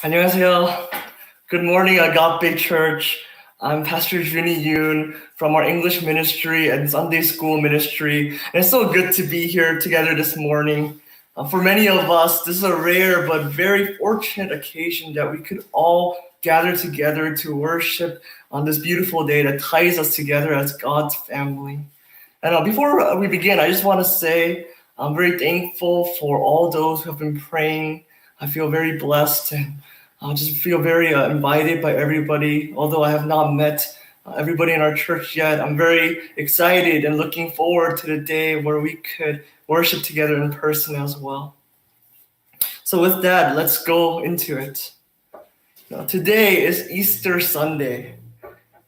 안녕하세요. Good morning, Agape Church. I'm Pastor Juni Yoon from our English ministry and Sunday school ministry. And it's so good to be here together this morning. For many of us, this is a rare but very fortunate occasion that we could all gather together to worship on this beautiful day that ties us together as God's family. And before we begin, I just want to say I'm very thankful for all those who have been praying. I feel very blessed and I just feel very invited by everybody. Although I have not met everybody in our church yet, I'm very excited and looking forward to the day where we could worship together in person as well. So with that, let's go into it. Now, today is Easter Sunday,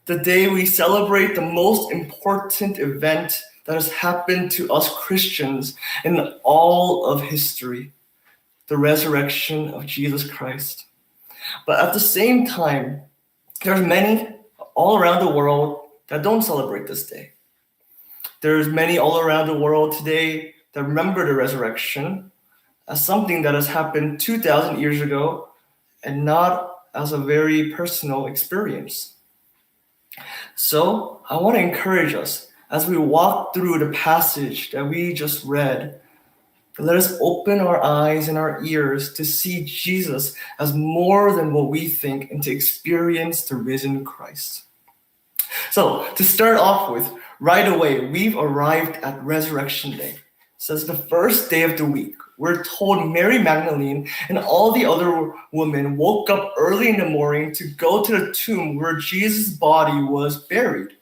the day we celebrate the most important event that has happened to us Christians in all of history, the resurrection of Jesus Christ. But at the same time, there's many all around the world that don't celebrate this day. There's many all around the world today that remember the resurrection as something that has happened 2,000 years ago and not as a very personal experience. So I want to encourage us as we walk through the passage that we just read. Let us open our eyes and our ears to see Jesus as more than what we think and to experience the risen Christ. So to start off with, right away, we've arrived at Resurrection Day. So it's the first day of the week. We're told Mary Magdalene and all the other women woke up early in the morning to go to the tomb where Jesus' body was buried.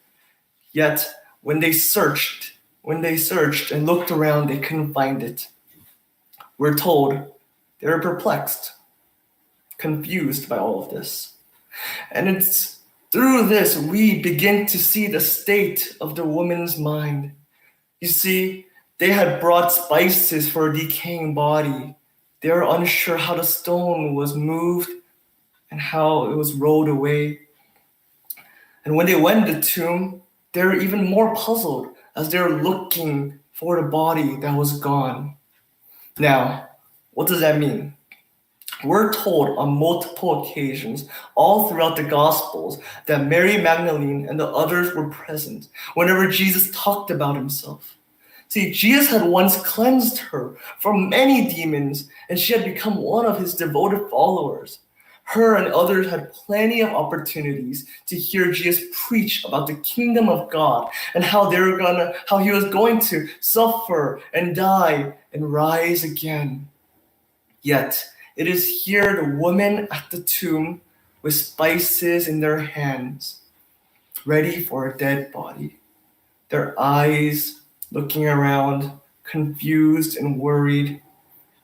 Yet when they searched and looked around, they couldn't find it. We're told they were perplexed, confused by all of this. And it's through this we begin to see the state of the woman's mind. You see, they had brought spices for a decaying body. They were unsure how the stone was moved and how it was rolled away. And when they went to the tomb, they were even more puzzled as they were looking for the body that was gone. Now, what does that mean? We're told on multiple occasions, all throughout the Gospels, that Mary Magdalene and the others were present whenever Jesus talked about himself. See, Jesus had once cleansed her from many demons, and she had become one of his devoted followers. Her and others had plenty of opportunities to hear Jesus preach about the kingdom of God and how he was going to suffer and die and rise again. Yet it is here the women at the tomb with spices in their hands, ready for a dead body, their eyes looking around, confused and worried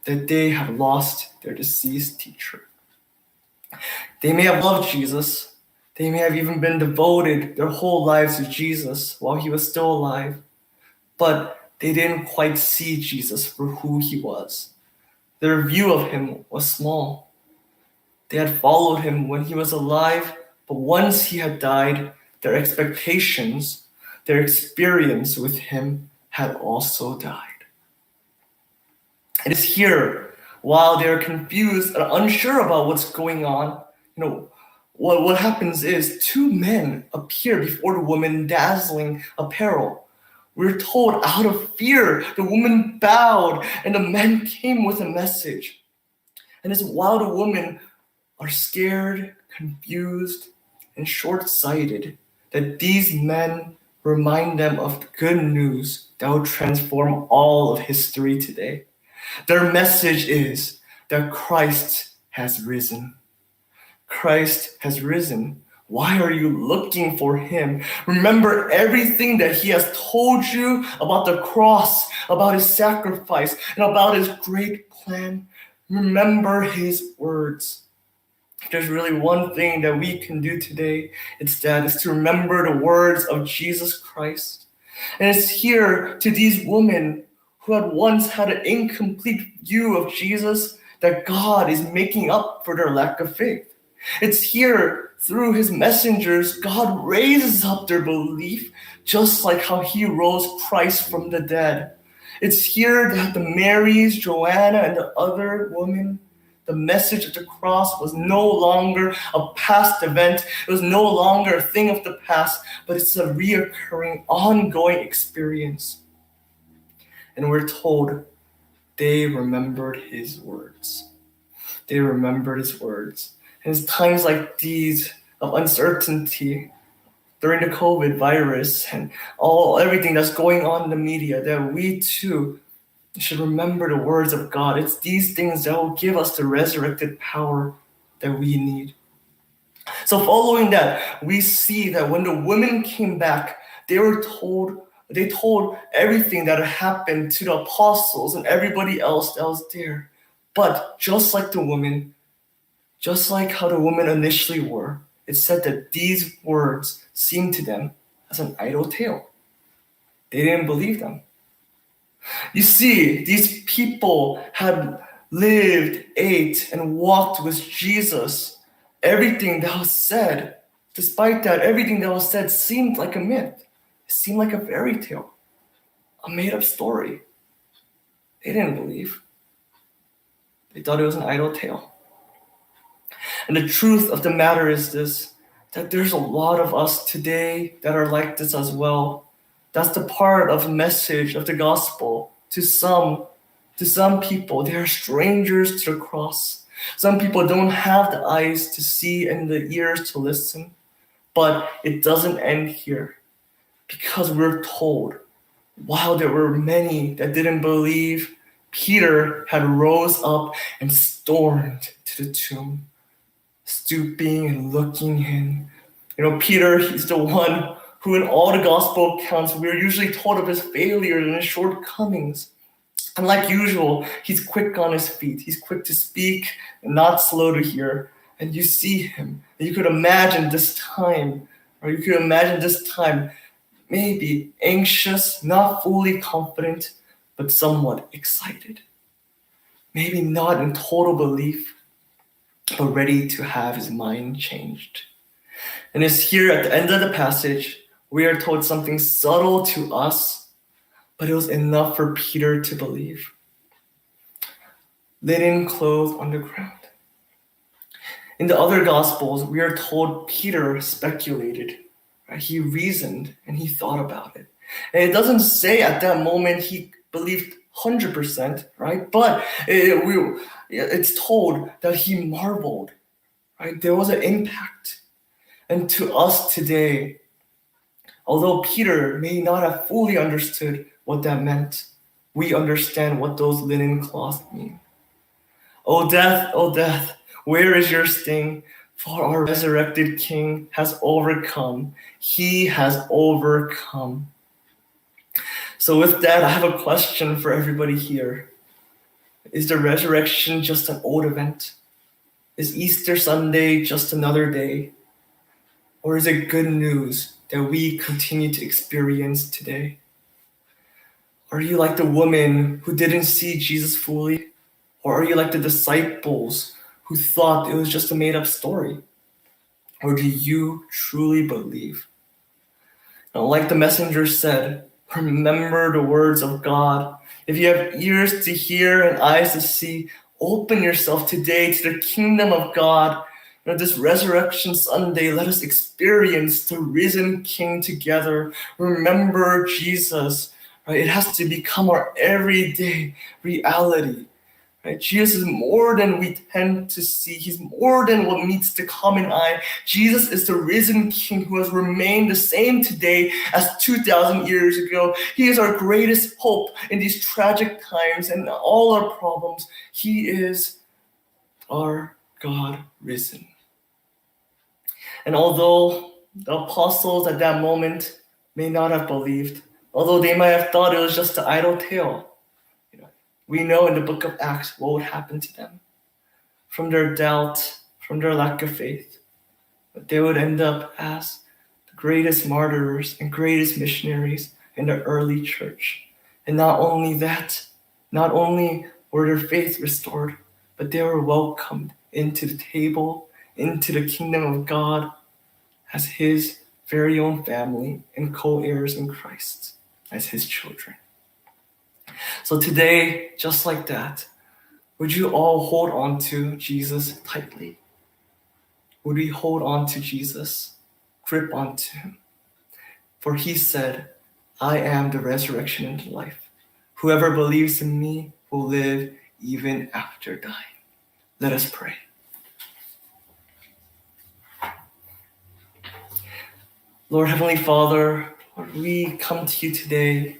that they have lost their deceased teacher. They may have loved Jesus. They may have even been devoted their whole lives to Jesus while he was still alive. But they didn't quite see Jesus for who he was. Their view of him was small. They had followed him when he was alive, but once he had died, their expectations, their experience with him had also died. It is here, while they're confused and unsure about what's going on, what happens is two men appear before the woman in dazzling apparel. We're told out of fear, the woman bowed and the men came with a message. And it's while the women are scared, confused, and short-sighted that these men remind them of the good news that will transform all of history today. Their message is that Christ has risen. Christ has risen. Why are you looking for him? Remember everything that he has told you about the cross, about his sacrifice, and about his great plan. Remember his words. If there's really one thing that we can do today, it's to remember the words of Jesus Christ. And it's here to these women who had once had an incomplete view of Jesus that God is making up for their lack of faith. It's here through his messengers, God raises up their belief just like how he rose Christ from the dead. It's here that the Marys, Joanna, and the other women, The message of the cross was no longer a past event. It was no longer a thing of the past, but it's a reoccurring, ongoing experience. And we're told they remembered his words. They remembered his words. And it's times like these of uncertainty during the COVID virus and everything that's going on in the media that we too should remember the words of God. It's these things that will give us the resurrected power that we need. So following that, we see that when the women came back, they told everything that had happened to the apostles and everybody else that was there. But just like how the women initially were, it said that these words seemed to them as an idle tale. They didn't believe them. You see, these people had lived, ate, and walked with Jesus. Everything that was said, despite that, everything that was said seemed like a myth. It seemed like a fairy tale, a made-up story. They didn't believe. They thought it was an idle tale. And the truth of the matter is this, that there's a lot of us today that are like this as well. That's the part of the message of the gospel. To some people, they are strangers to the cross. Some people don't have the eyes to see and the ears to listen. But it doesn't end here. Because we're told, while there were many that didn't believe, Peter had rose up and stormed to the tomb, stooping and looking in. Peter, he's the one who in all the gospel accounts, we're usually told of his failures and his shortcomings. And like usual, he's quick on his feet. He's quick to speak and not slow to hear. And you see him. And you could imagine this time, maybe anxious, not fully confident, but somewhat excited. Maybe not in total belief, but ready to have his mind changed. And it's here at the end of the passage, we are told something subtle to us, but it was enough for Peter to believe. Linen clothes on the ground. In the other Gospels, we are told Peter speculated. Right? He reasoned and he thought about it. And it doesn't say at that moment he believed 100%, right? But it's told that he marveled, right? There was an impact. And to us today, although Peter may not have fully understood what that meant, we understand what those linen cloths mean. O death, where is your sting? For our resurrected King has overcome. He has overcome. So with that, I have a question for everybody here. Is the resurrection just an old event? Is Easter Sunday just another day? Or is it good news that we continue to experience today? Are you like the woman who didn't see Jesus fully? Or are you like the disciples who thought it was just a made-up story? Or do you truly believe? Now, like the messenger said, remember the words of God. If you have ears to hear and eyes to see, open yourself today to the kingdom of God. This Resurrection Sunday, let us experience the risen King together. Remember Jesus. Right? It has to become our everyday reality. Right? Jesus is more than we tend to see. He's more than what meets the common eye. Jesus is the risen King who has remained the same today as 2,000 years ago. He is our greatest hope in these tragic times and all our problems. He is our God risen. And although the apostles at that moment may not have believed, although they might have thought it was just an idle tale, we know in the book of Acts what would happen to them. From their doubt, from their lack of faith, but they would end up as the greatest martyrs and greatest missionaries in the early church. And not only that, not only were their faith restored, but they were welcomed into the table, into the kingdom of God as his very own family and co-heirs in Christ, as his children. So today, just like that, Would you all hold on to Jesus tightly? Would we hold on to Jesus, grip onto him? For he said, I am the resurrection and the life. Whoever believes in me will live even after dying. Let us pray. Lord, Heavenly Father, Lord, we come to you today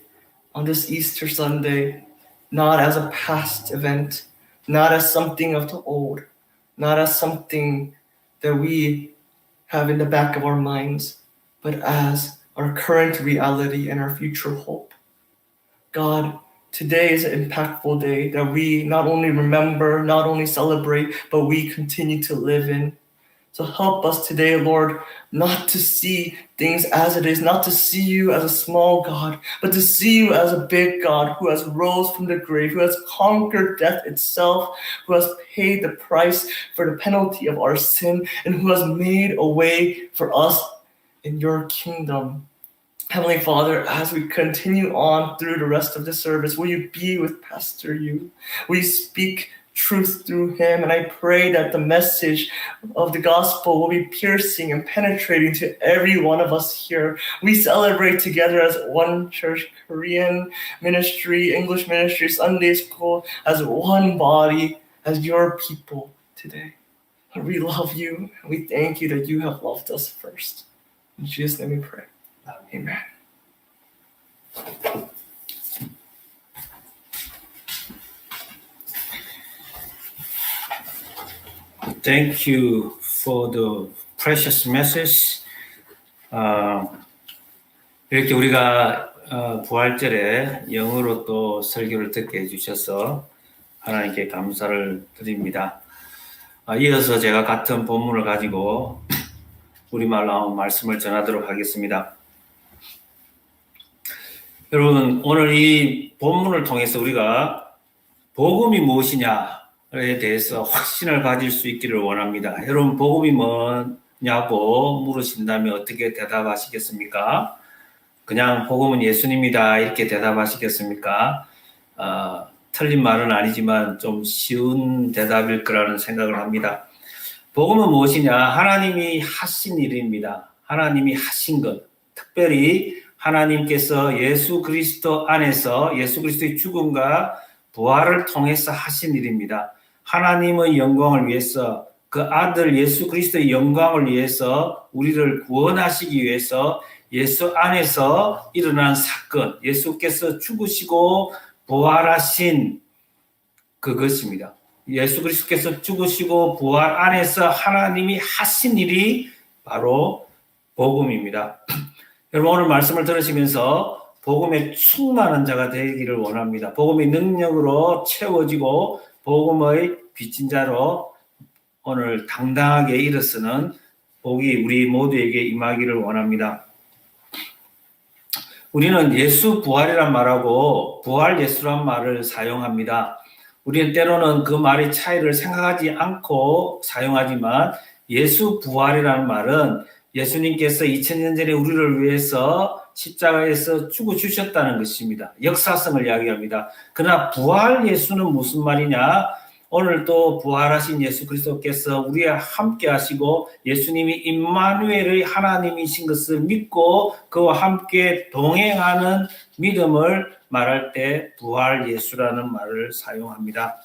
on this Easter Sunday, not as a past event, not as something of the old, not as something that we have in the back of our minds, but as our current reality and our future hope. God, today is an impactful day that we not only remember, not only celebrate, but we continue to live in. So help us today, Lord, not to see things as it is, not to see you as a small God, but to see you as a big God who has rose from the grave, who has conquered death itself, who has paid the price for the penalty of our sin, and who has made a way for us in your kingdom. Heavenly Father, as we continue on through the rest of the service, will you be with Pastor Yu? Will you speak truth through him? And I pray that the message of the gospel will be piercing and penetrating to every one of us here. We celebrate together as one church, Korean ministry, English ministry, Sunday school, as one body, as your people today. We love you, and we thank you that you have loved us first. In Jesus' name we pray. Amen. Thank you for the precious message. 이렇게 우리가 부활절에 영어로 또 설교를 듣게 해주셔서 하나님께 감사를 드립니다. 이어서 제가 같은 본문을 가지고 우리말로 나온 말씀을 전하도록 하겠습니다. 여러분, 오늘 이 본문을 통해서 우리가 복음이 무엇이냐에 대해서 확신을 가질 수 있기를 원합니다. 여러분, 복음이 뭐냐고 물으신다면 어떻게 대답하시겠습니까? 그냥 복음은 예수님이다 이렇게 대답하시겠습니까? 틀린 말은 아니지만 좀 쉬운 대답일 거라는 생각을 합니다. 복음은 무엇이냐? 하나님이 하신 일입니다. 하나님이 하신 것, 특별히 하나님께서 예수 그리스도 안에서 예수 그리스도의 죽음과 부활을 통해서 하신 일입니다. 하나님의 영광을 위해서, 그 아들 예수 그리스도의 영광을 위해서 우리를 구원하시기 위해서 예수 안에서 일어난 사건, 예수께서 죽으시고 부활하신 그것입니다. 예수 그리스도께서 죽으시고 부활 안에서 하나님이 하신 일이 바로 복음입니다. 여러분, 오늘 말씀을 들으시면서 복음에 충만한 자가 되기를 원합니다. 복음의 능력으로 채워지고 복음의 빚진 자로 오늘 당당하게 일어서는 복이 우리 모두에게 임하기를 원합니다. 우리는 예수 부활이란 말하고 부활 예수란 말을 사용합니다. 우리는 때로는 그 말의 차이를 생각하지 않고 사용하지만 예수 부활이라는 말은 예수님께서 2000년 전에 우리를 위해서 십자가에서 죽어주셨다는 것입니다. 역사성을 이야기합니다. 그러나 부활 예수는 무슨 말이냐? 오늘 또 부활하신 예수 그리스도께서 우리와 함께 하시고 예수님이 임마누엘의 하나님이신 것을 믿고 그와 함께 동행하는 믿음을 말할 때 부활 예수라는 말을 사용합니다.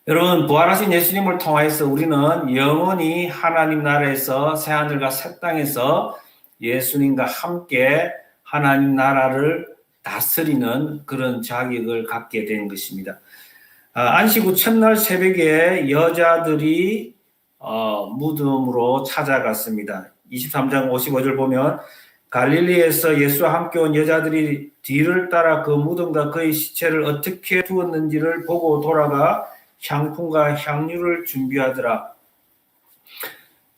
여러분, 부활하신 예수님을 통해서 우리는 영원히 하나님 나라에서 새하늘과 새 땅에서 예수님과 함께 하나님 나라를 다스리는 그런 자격을 갖게 된 것입니다. 안식 후 첫날 새벽에 여자들이 무덤으로 찾아갔습니다. 23장 55절 보면 갈릴리에서 예수와 함께 온 여자들이 뒤를 따라 그 무덤과 그의 시체를 어떻게 두었는지를 보고 돌아가 향품과 향유를 준비하더라.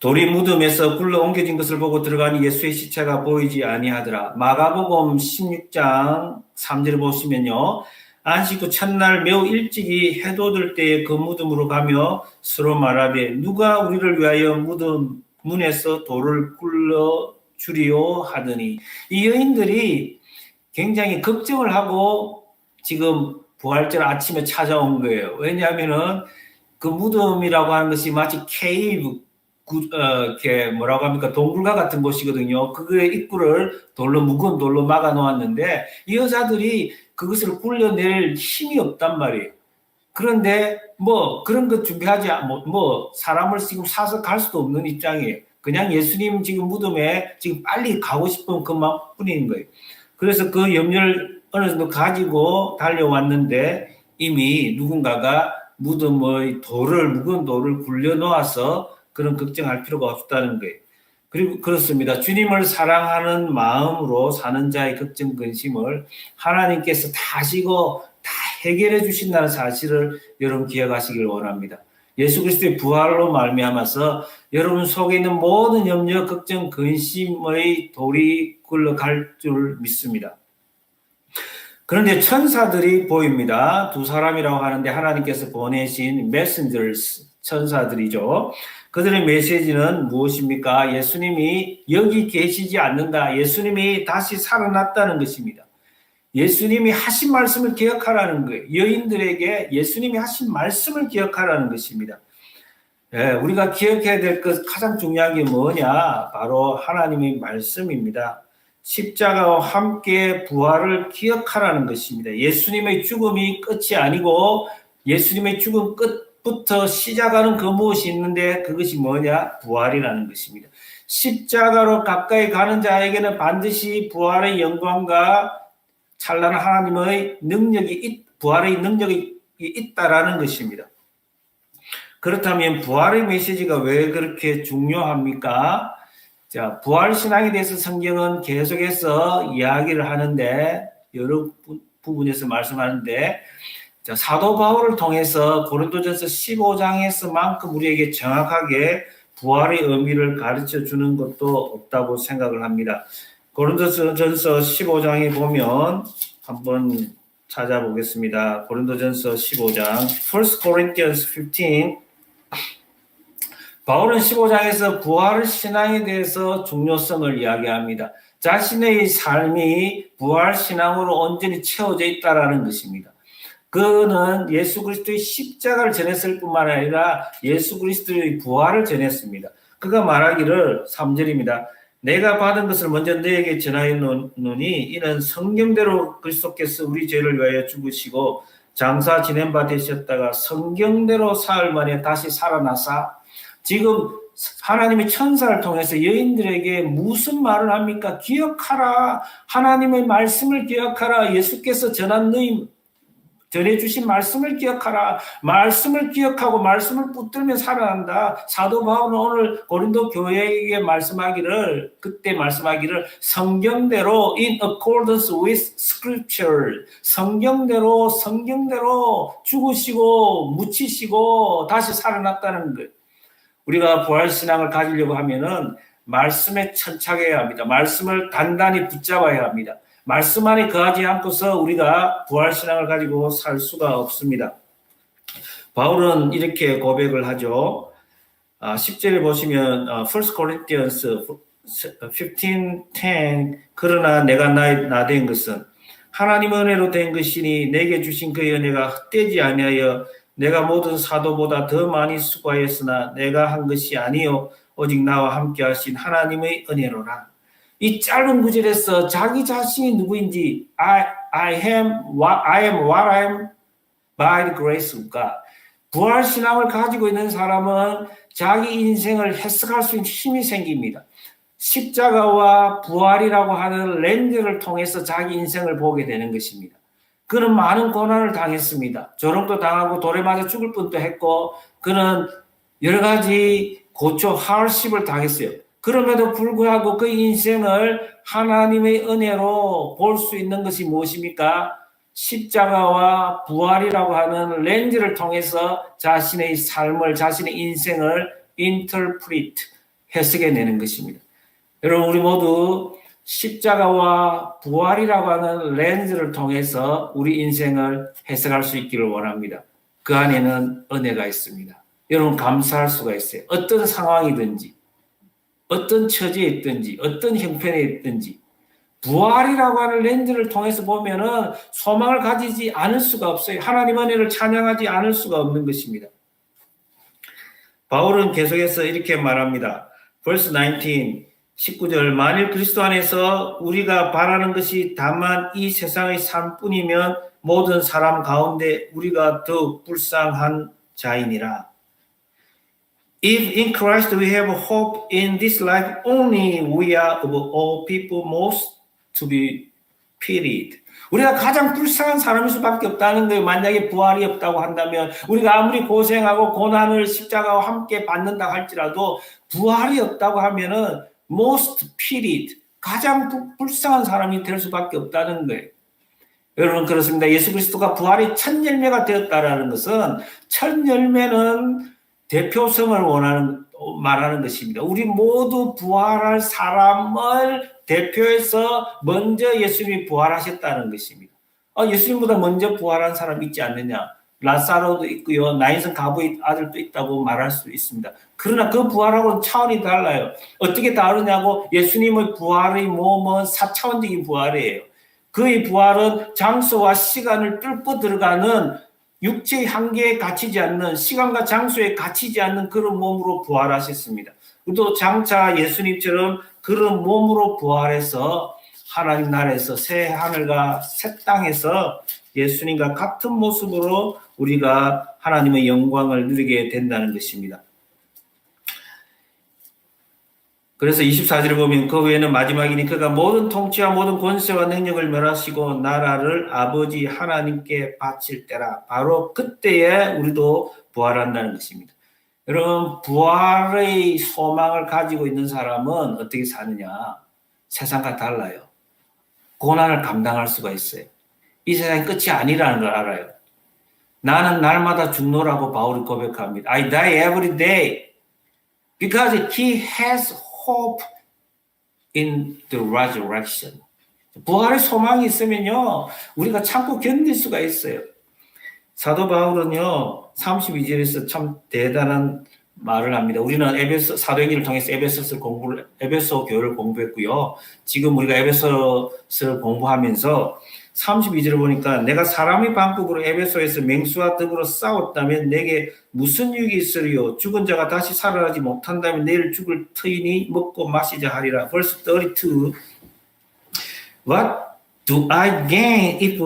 돌이 무덤에서 굴러 옮겨진 것을 보고 들어가니 예수의 시체가 보이지 아니하더라. 마가복음 16장 3절을 보시면요. 안식 후 첫날 매우 일찍이 해돋을 들 때에 그 무덤으로 가며 서로 말하되 누가 우리를 위하여 무덤 문에서 돌을 굴러 주리오 하더니 이 여인들이 굉장히 걱정을 하고 지금 부활절 아침에 찾아온 거예요. 왜냐하면은 그 무덤이라고 하는 것이 마치 케이브, 이렇게 뭐라고 합니까? 동굴과 같은 곳이거든요. 그거의 입구를 무거운 돌로 막아 놓았는데 이 여자들이 그것을 굴려낼 힘이 없단 말이에요. 그런데 뭐 그런 것 준비하지 사람을 지금 사서 갈 수도 없는 입장이에요. 그냥 예수님 지금 무덤에 지금 빨리 가고 싶은 그 마음뿐인 거예요. 그래서 그 염려를 어느 정도 가지고 달려왔는데 이미 누군가가 무덤의 무거운 돌을 굴려 놓아서 그런 걱정할 필요가 없다는 거예요. 그리고 그렇습니다. 주님을 사랑하는 마음으로 사는 자의 걱정, 근심을 하나님께서 다 아시고 다 해결해 주신다는 사실을 여러분 기억하시길 원합니다. 예수 그리스도의 부활로 말미암아서 여러분 속에 있는 모든 염려, 걱정, 근심의 돌이 굴러갈 줄 믿습니다. 그런데 천사들이 보입니다. 두 사람이라고 하는데 하나님께서 보내신 메신저스, 천사들이죠. 그들의 메시지는 무엇입니까? 예수님이 여기 계시지 않는다. 예수님이 다시 살아났다는 것입니다. 예수님이 하신 말씀을 기억하라는 거예요. 여인들에게 예수님이 하신 말씀을 기억하라는 것입니다. 예, 우리가 기억해야 될 것 가장 중요한 게 뭐냐? 바로 하나님의 말씀입니다. 십자가와 함께 부활을 기억하라는 것입니다. 예수님의 죽음이 끝이 아니고 예수님의 죽음 끝부터 시작하는 그 무엇이 있는데 그것이 뭐냐? 부활이라는 것입니다. 십자가로 가까이 가는 자에게는 반드시 부활의 영광과 찬란한 하나님의 부활의 능력이 있다라는 것입니다. 그렇다면 부활의 메시지가 왜 그렇게 중요합니까? 자, 부활 신앙에 대해서 성경은 계속해서 이야기를 하는데 여러 부분에서 말씀하는데 자, 사도 바울을 통해서 고린도전서 15장에서만큼 우리에게 정확하게 부활의 의미를 가르쳐 주는 것도 없다고 생각을 합니다. 고린도전서 15장에 보면 한번 찾아보겠습니다. 고린도전서 15장 1 Corinthians 15 바울은 15장에서 부활 신앙에 대해서 중요성을 이야기합니다. 자신의 삶이 부활 신앙으로 온전히 채워져 있다라는 것입니다. 그는 예수 그리스도의 십자가를 전했을 뿐만 아니라 예수 그리스도의 부활을 전했습니다. 그가 말하기를 3절입니다. 내가 받은 것을 먼저 너에게 전하였노니 이는 성경대로 그리스도께서 우리 죄를 위하여 죽으시고 장사 지낸 바 되셨다가 성경대로 사흘 만에 다시 살아나사 지금 하나님의 천사를 통해서 여인들에게 무슨 말을 합니까? 기억하라. 하나님의 말씀을 기억하라. 예수께서 전해주신 말씀을 기억하라. 말씀을 기억하고 말씀을 붙들면 살아난다. 사도 바울은 오늘 고린도 교회에게 그때 말씀하기를 성경대로 in accordance with scripture 성경대로 죽으시고 묻히시고 다시 살아났다는 것. 우리가 부활신앙을 가지려고 하면은 말씀에 천착해야 합니다. 말씀을 단단히 붙잡아야 합니다. 말씀 안에 거하지 않고서 우리가 부활신앙을 가지고 살 수가 없습니다. 바울은 이렇게 고백을 하죠. 10절에 보시면 1 Corinthians 15:10 그러나 내가 나 된 것은 하나님 은혜로 된 것이니 내게 주신 그의 은혜가 헛되지 아니하여 내가 모든 사도보다 더 많이 수고하였으나 내가 한 것이 아니요 오직 나와 함께 하신 하나님의 은혜로라. 이 짧은 구절에서 자기 자신이 누구인지 I am what I am by the grace of God. 부활 신앙을 가지고 있는 사람은 자기 인생을 해석할 수 있는 힘이 생깁니다. 십자가와 부활이라고 하는 렌즈를 통해서 자기 인생을 보게 되는 것입니다. 그는 많은 고난을 당했습니다. 조롱도 당하고 돌에 맞아 죽을 뻔도 했고 그는 여러 가지 하울십을 당했어요. 그럼에도 불구하고 그 인생을 하나님의 은혜로 볼 수 있는 것이 무엇입니까? 십자가와 부활이라고 하는 렌즈를 통해서 자신의 삶을, 자신의 인생을 interpret, 해석해내는 것입니다. 여러분 우리 모두 십자가와 부활이라고 하는 렌즈를 통해서 우리 인생을 해석할 수 있기를 원합니다. 그 안에는 은혜가 있습니다. 여러분 감사할 수가 있어요. 어떤 상황이든지 어떤 처지에 있든지 어떤 형편에 있든지 부활이라고 하는 렌즈를 통해서 보면은 소망을 가지지 않을 수가 없어요. 하나님 은혜를 찬양하지 않을 수가 없는 것입니다. 바울은 계속해서 이렇게 말합니다. verse 19절 만일 그리스도 안에서 우리가 바라는 것이 다만 이 세상의 삶뿐이면 모든 사람 가운데 우리가 더욱 불쌍한 자이니라. If in Christ we have hope in this life only, we are of all people most to be pitied. 우리가 가장 불쌍한 사람일 수밖에 없다는 거예요. 만약에 부활이 없다고 한다면 우리가 아무리 고생하고 고난을 십자가와 함께 받는다 할지라도 부활이 없다고 하면은 most pitied, 가장 불쌍한 사람이 될 수밖에 없다는 거예요. 여러분 그렇습니다. 예수 그리스도가 부활의 첫 열매가 되었다라는 것은 첫 열매는 대표성을 말하는 것입니다. 우리 모두 부활할 사람을 대표해서 먼저 예수님이 부활하셨다는 것입니다. 예수님보다 먼저 부활한 사람 있지 않느냐? 라사로도 있고요. 나인성 가부의 아들도 있다고 말할 수 있습니다. 그러나 그 부활하고는 차원이 달라요. 어떻게 다르냐고? 예수님의 부활의 몸은 4차원적인 부활이에요. 그의 부활은 장소와 시간을 뚫고 들어가는 육체의 한계에 갇히지 않는, 시간과 장소에 갇히지 않는 그런 몸으로 부활하셨습니다. 또 장차 예수님처럼 그런 몸으로 부활해서 하나님 나라에서 새 하늘과 새 땅에서 예수님과 같은 모습으로 우리가 하나님의 영광을 누리게 된다는 것입니다. 그래서 24절을 보면 그 후에는 마지막이니 그가 모든 통치와 모든 권세와 능력을 멸하시고 나라를 아버지 하나님께 바칠 때라. 바로 그때에 우리도 부활한다는 것입니다. 여러분 부활의 소망을 가지고 있는 사람은 어떻게 사느냐? 세상과 달라요. 고난을 감당할 수가 있어요. 이 세상이 끝이 아니라는 걸 알아요. 나는 날마다 죽노라고 바울이 고백합니다. I die every day because he has hope in the resurrection. 부활의 소망이 있으면요, 우리가 참고 견딜 수가 있어요. 사도 바울은요, 32절에서 참 대단한 말을 합니다. 우리는 사도행전을 통해서 에베소 교회를 공부했고요. 지금 우리가 에베소서를 공부하면서 32절을 보니까 내가 사람의 방법으로 에베소에서 맹수와 더불어 싸웠다면 내게 무슨 유익이 있으리요? 죽은 자가 다시 살아나지 못한다면 내일 죽을 터이니 먹고 마시자 하리라. verse 32 What do I gain if,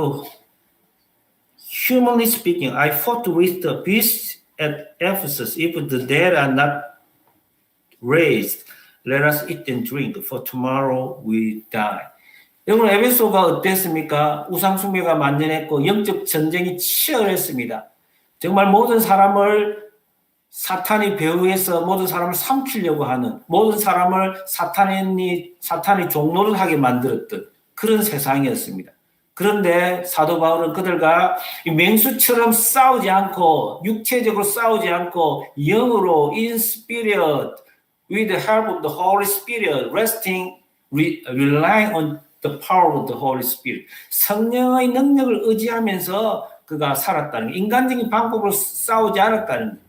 humanly speaking, I fought with the beasts at Ephesus? If the dead are not raised, let us eat and drink, for tomorrow we die. 여러분 에베소가 어땠습니까? 우상숭배가 만연했고 영적 전쟁이 치열했습니다. 정말 모든 사람을 사탄의 배후에서 모든 사람을 삼키려고 하는, 모든 사람을 사탄의 종노릇하게 만들었던 그런 세상이었습니다. 그런데 사도 바울은 그들과 맹수처럼 싸우지 않고 육체적으로 싸우지 않고 영으로 in spirit with the help of the Holy Spirit relying on the power of the Holy Spirit. 성령의 능력을 의지하면서 그가 살았다는 게, 인간적인 방법으로 싸우지 않았다는 게,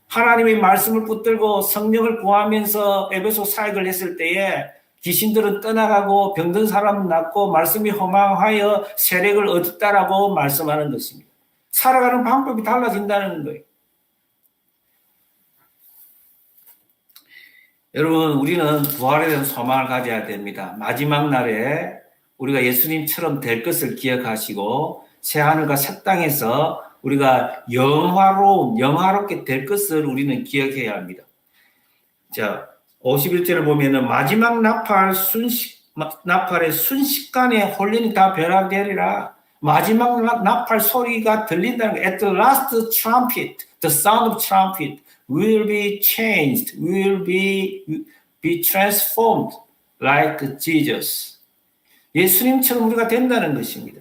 하나님의 말씀을 붙들고 성령을 구하면서 에베소 사역을 했을 때에 귀신들은 떠나가고 병든 사람은 낫고 말씀이 허망하여 세력을 얻었다라고 말씀하는 것입니다. 살아가는 방법이 달라진다는 거예요. 여러분 우리는 부활에 대한 소망을 가져야 됩니다. 마지막 날에 우리가 예수님처럼 될 것을 기억하시고 새하늘과 새 땅에서 우리가 영화롭게 될 것을 우리는 기억해야 합니다. 자, 51절을 보면은 마지막 나팔의 순식간에 혼련이 다 변화되리라. 마지막 나팔 소리가 들린다는 거. At the last trumpet, the sound of trumpet will be changed, will be transformed like Jesus. 예수님처럼 우리가 된다는 것입니다.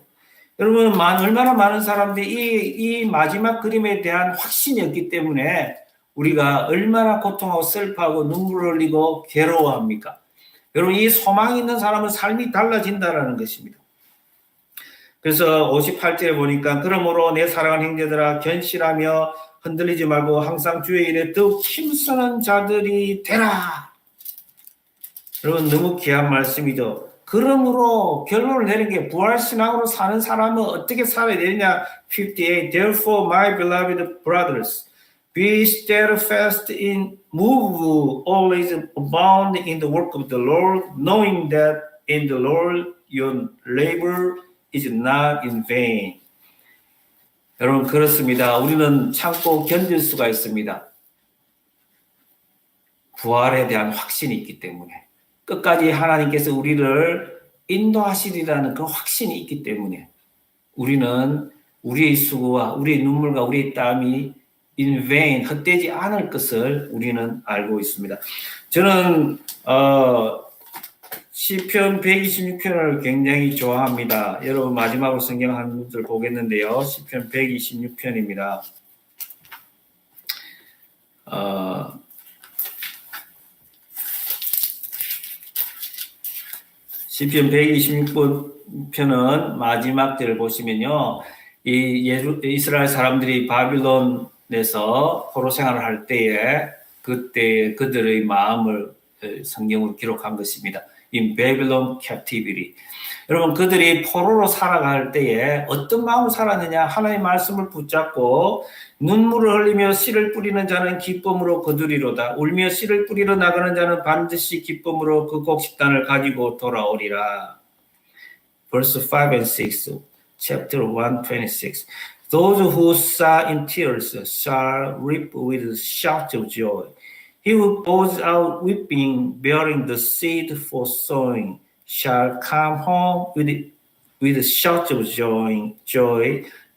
여러분 얼마나 많은 사람들이 이 마지막 그림에 대한 확신이 없기 때문에 우리가 얼마나 고통하고 슬퍼하고 눈물을 흘리고 괴로워합니까? 여러분 이 소망이 있는 사람은 삶이 달라진다는 것입니다. 그래서 58절에 보니까 그러므로 내 사랑하는 형제들아 견실하며 흔들리지 말고 항상 주의 일에 더욱 힘쓰는 자들이 되라. 여러분 너무 귀한 말씀이죠. 그러므로 결론을 내린 게 부활신앙으로 사는 사람은 어떻게 살아야 되느냐. 58. Therefore, my beloved brothers, be steadfast in move, always abound in the work of the Lord, knowing that in the Lord your labor is not in vain. 여러분 그렇습니다. 우리는 참고 견딜 수가 있습니다. 부활에 대한 확신이 있기 때문에. 끝까지 하나님께서 우리를 인도하시리라는 그 확신이 있기 때문에 우리는 우리의 수고와 우리의 눈물과 우리의 땀이 in vain, 헛되지 않을 것을 우리는 알고 있습니다. 저는 시편 126편을 굉장히 좋아합니다. 여러분 마지막으로 성경 한 문절 보겠는데요. 시편 126편입니다. 시편 126편은 마지막 절을 보시면요. 이스라엘 사람들이 바빌론에서 포로 생활을 할 때에 그때 그들의 마음을 성경으로 기록한 것입니다. In Babylon captivity. 여러분 그들이 포로로 살아갈 때에 어떤 마음으로 살았느냐. 하나님의 말씀을 붙잡고 눈물을 흘리며 씨를 뿌리는 자는 기쁨으로 거두리로다. 울며 씨를 뿌리러 나가는 자는 반드시 기쁨으로 그 곡식단을 가지고 돌아오리라. Verse 5 and 6, chapter 126. Those who sow in tears shall reap with shouts of joy. He who pours out weeping, bearing the seed for sowing, shall come home with shouts of joy,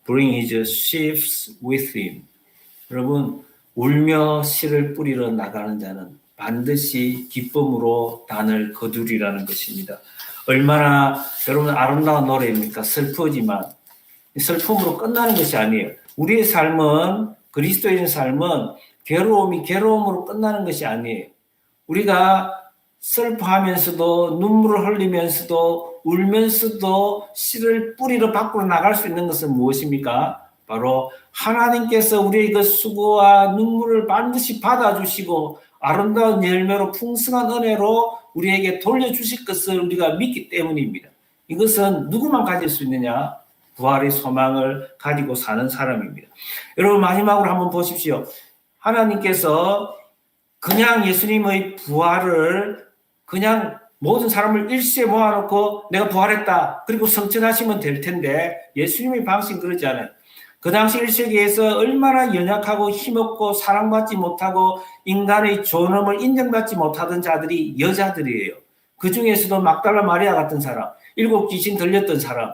bring his sheaves with him. 여러분, 울며 씨를 뿌리러 나가는 자는 반드시 기쁨으로 단을 거두리라는 것입니다. 얼마나 여러분 아름다운 노래입니까? 슬프지만 슬픔으로 끝나는 것이 아니에요. 우리의 삶은, 그리스도인의 삶은 괴로움이 괴로움으로 끝나는 것이 아니에요. 우리가 슬퍼하면서도 눈물을 흘리면서도 울면서도 씨를 뿌리러 밖으로 나갈 수 있는 것은 무엇입니까? 바로 하나님께서 우리의 그 수고와 눈물을 반드시 받아주시고 아름다운 열매로 풍성한 은혜로 우리에게 돌려주실 것을 우리가 믿기 때문입니다. 이것은 누구만 가질 수 있느냐? 부활의 소망을 가지고 사는 사람입니다. 여러분 마지막으로 한번 보십시오. 하나님께서 그냥 예수님의 부활을 그냥 모든 사람을 일시에 모아놓고 내가 부활했다. 그리고 성천하시면 될 텐데 예수님의 방식은 그러지 않아요. 그 당시 1세기에서 얼마나 연약하고 힘없고 사랑받지 못하고 인간의 존엄을 인정받지 못하던 자들이 여자들이에요. 그 중에서도 막달라 마리아 같은 사람, 7 귀신 들렸던 사람,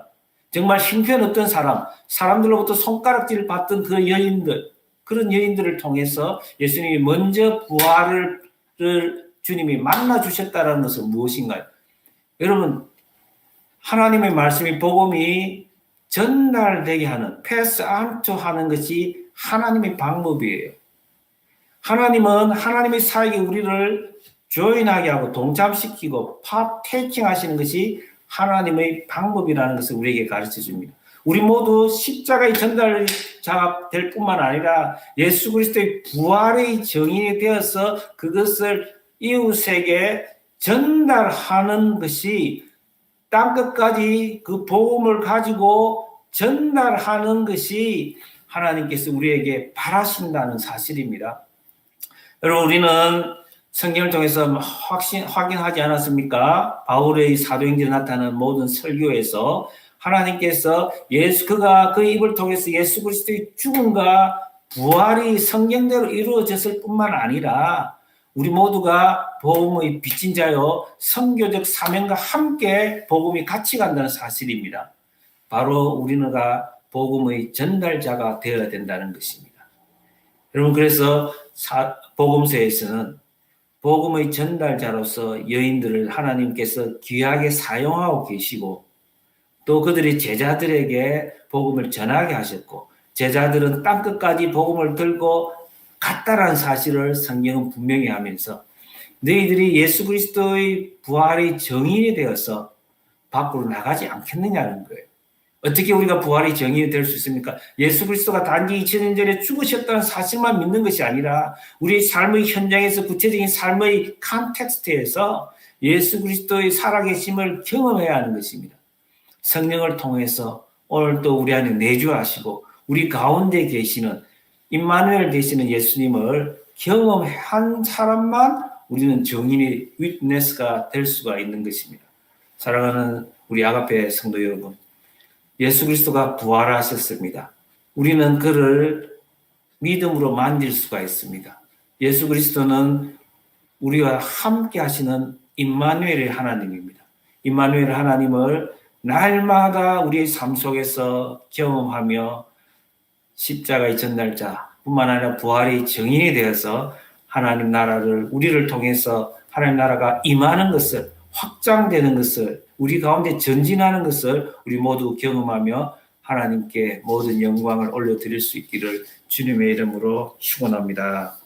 정말 형편없던 사람, 사람들로부터 손가락질을 받던 그 여인들, 그런 여인들을 통해서 예수님이 먼저 부활을 주님이 만나 주셨다는 것은 무엇인가요? 여러분, 하나님의 말씀이 복음이 전달되게 하는, 패스 안토 하는 것이 하나님의 방법이에요. 하나님은 하나님의 사역에 우리를 조인하게 하고 동참시키고 파테이킹 하시는 것이 하나님의 방법이라는 것을 우리에게 가르쳐 줍니다. 우리 모두 십자가의 전달자가 될 뿐만 아니라 예수 그리스도의 부활의 정인이 되어서 그것을 이웃에게 전달하는 것이 땅끝까지 그 복음을 가지고 전달하는 것이 하나님께서 우리에게 바라신다는 사실입니다. 여러분 우리는 성경을 통해서 확인하지 않았습니까? 바울의 사도행전에 나타나는 모든 설교에서 하나님께서 그가 그 입을 통해서 예수 그리스도의 죽음과 부활이 성경대로 이루어졌을 뿐만 아니라 우리 모두가 복음의 빚진 자요 선교적 사명과 함께 복음이 같이 간다는 사실입니다. 바로 우리가 복음의 전달자가 되어야 된다는 것입니다. 여러분 그래서 복음서에서는 복음의 전달자로서 여인들을 하나님께서 귀하게 사용하고 계시고 또 그들이 제자들에게 복음을 전하게 하셨고 제자들은 땅끝까지 복음을 들고 갔다라는 사실을 성경은 분명히 하면서 너희들이 예수 그리스도의 부활의 정인이 되어서 밖으로 나가지 않겠느냐는 거예요. 어떻게 우리가 부활의 정인이 될 수 있습니까? 예수 그리스도가 단지 2000년 전에 죽으셨다는 사실만 믿는 것이 아니라 우리의 삶의 현장에서 구체적인 삶의 컨텍스트에서 예수 그리스도의 살아계심을 경험해야 하는 것입니다. 성령을 통해서 오늘 또 우리 안에 내주하시고 우리 가운데 계시는 임마누엘 되시는 예수님을 경험한 사람만 우리는 정인의 위트네스가 될 수가 있는 것입니다. 사랑하는 우리 아가페 성도 여러분, 예수 그리스도가 부활하셨습니다. 우리는 그를 믿음으로 만질 수가 있습니다. 예수 그리스도는 우리와 함께 하시는 임마누엘의 하나님입니다. 임마누엘 하나님을 날마다 우리의 삶 속에서 경험하며 십자가의 전달자뿐만 아니라 부활의 증인이 되어서 하나님 나라를 우리를 통해서 하나님 나라가 임하는 것을 확장되는 것을 우리 가운데 전진하는 것을 우리 모두 경험하며 하나님께 모든 영광을 올려드릴 수 있기를 주님의 이름으로 축원합니다.